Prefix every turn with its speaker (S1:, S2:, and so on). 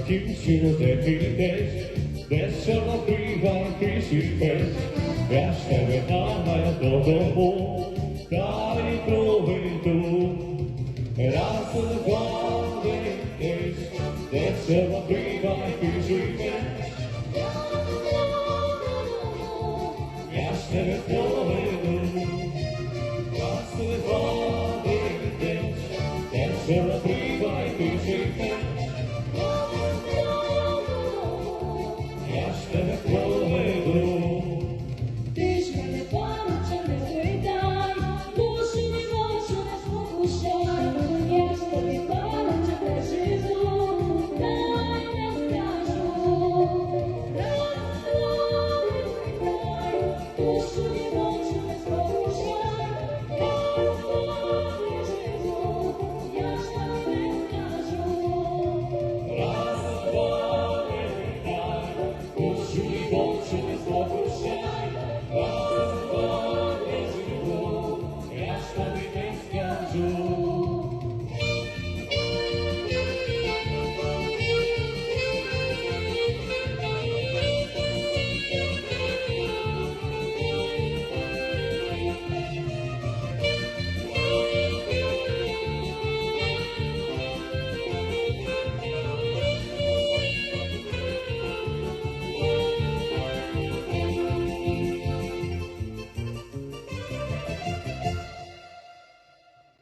S1: дівчину, де ти йдеш, де чорнобривай кричить, я ж тебе гнаю додому, та й проведу. Разом ходиш, де чорнобривай кричить, я ж тебе